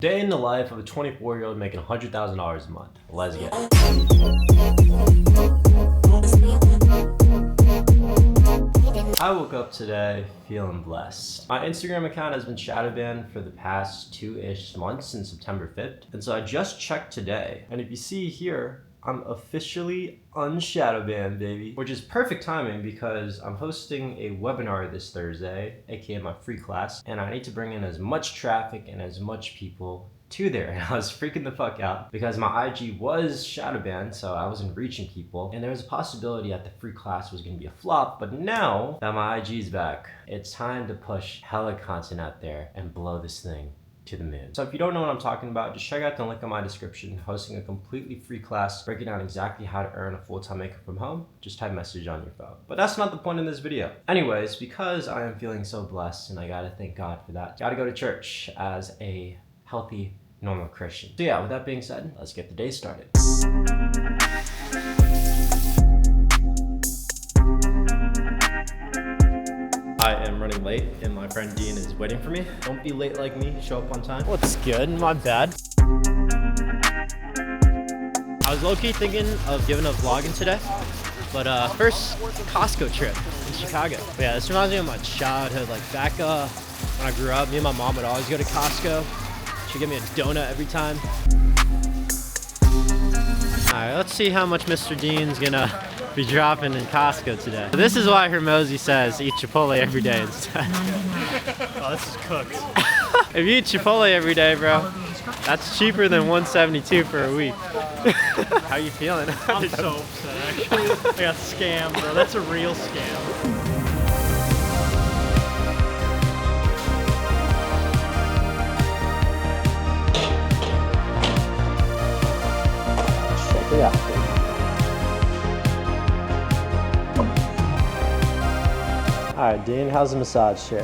Day in the life of a 24-year-old making $100,000 a month. Let's get it. I woke up today feeling blessed. My Instagram account has been shadow banned for the past 2-ish months since September 5th. And so I just checked today. And if you see here, I'm officially unshadow banned, baby. Which is perfect timing because I'm hosting a webinar this Thursday, aka my free class, and I need to bring in as much traffic and as much people to there. And I was freaking the fuck out because my IG was shadow banned, so I wasn't reaching people. And there was a possibility that the free class was gonna be a flop, but now that my IG's back, it's time to push hella content out there and blow this thing to the moon. So if you don't know what I'm talking about, just check out the link in my description, hosting a completely free class breaking down exactly how to earn a full-time income from home. Just type message on your phone. But that's not the point of this video. Anyways, because I am feeling so blessed and I gotta thank God for that, gotta go to church as a healthy, normal Christian. So yeah, with that being said, let's get the day started. I am running late and my friend Dean is waiting for me. Don't be late like me, show up on time. What's good? My bad. I was low-key thinking of giving a vlogging today, but first, Costco trip in Chicago. But yeah, this reminds me of my childhood. Like back when I grew up, me and my mom would always go to Costco. She'd give me a donut every time. All right, let's see how much Mr. Dean's gonna be dropping in Costco today. This is why Hermosi says eat Chipotle every day instead. Oh, this is cooked. If you eat Chipotle every day, bro, that's cheaper than $172 for a week. How you feeling? I'm so upset, actually. I got scammed, bro. That's a real scam. Check it out. All right, Dean, how's the massage chair?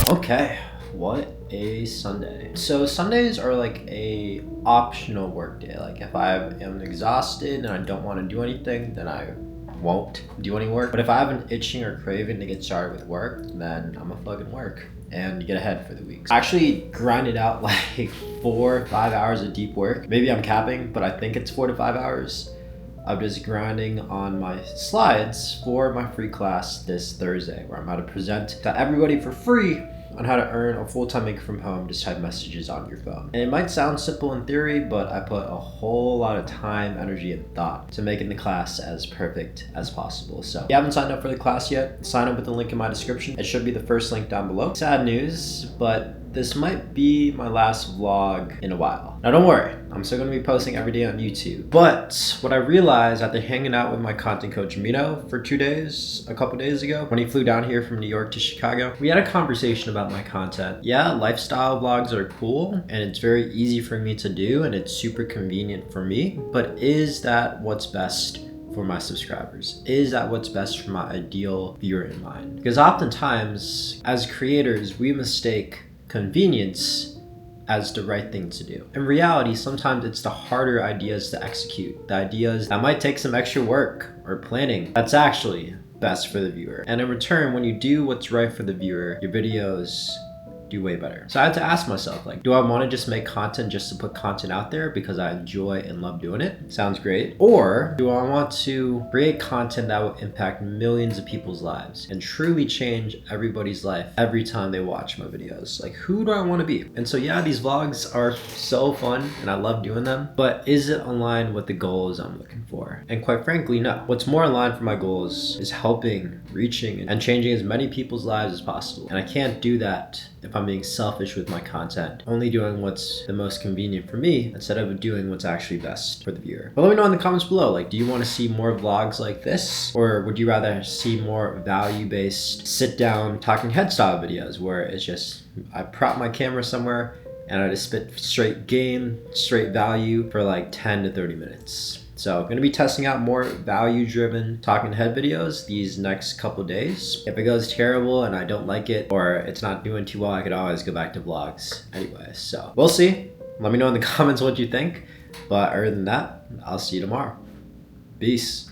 Okay, what a Sunday. So Sundays are like a optional work day. Like if I am exhausted and I don't want to do anything, then I won't do any work. But if I have an itching or craving to get started with work, then I'm gonna fucking work and get ahead for the week. I actually grinded out like 4 or 5 hours of deep work. Maybe I'm capping, but I think it's 4 to 5 hours of just grinding on my slides for my free class this Thursday, where I'm about to present to everybody for free on how to earn a full-time income from home. Just type messages on your phone. And it might sound simple in theory, but I put a whole lot of time, energy, and thought to making the class as perfect as possible. So if you haven't signed up for the class yet, sign up with the link in my description. It should be the first link down below. Sad news, but this might be my last vlog in a while. Now don't worry, I'm still gonna be posting every day on YouTube. But what I realized after hanging out with my content coach Mino for 2 days, a couple days ago, when he flew down here from New York to Chicago, we had a conversation about my content. Yeah, lifestyle vlogs are cool and it's very easy for me to do and it's super convenient for me, but is that what's best for my subscribers? Is that what's best for my ideal viewer in mind? Because oftentimes as creators, we mistake convenience as the right thing to do. In reality, sometimes it's the harder ideas to execute, the ideas that might take some extra work or planning, that's actually best for the viewer. And in return, when you do what's right for the viewer, your videos do way better. So I had to ask myself, like, do I want to just make content just to put content out there because I enjoy and love doing it? Sounds great. Or do I want to create content that will impact millions of people's lives and truly change everybody's life every time they watch my videos? Like, who do I want to be? And so yeah, these vlogs are so fun and I love doing them, but is it aligned with the goals I'm looking for? And quite frankly, no. What's more aligned for my goals is helping, reaching, and changing as many people's lives as possible. And I can't do that if I'm being selfish with my content, only doing what's the most convenient for me instead of doing what's actually best for the viewer. But let me know in the comments below, like, do you want to see more vlogs like this? Or would you rather see more value-based, sit-down, talking head style videos where it's just, I prop my camera somewhere and I just spit straight game, straight value for like 10 to 30 minutes. So I'm gonna be testing out more value-driven talking head videos these next couple days. If it goes terrible and I don't like it or it's not doing too well, I could always go back to vlogs anyway. So we'll see. Let me know in the comments what you think. But other than that, I'll see you tomorrow. Peace.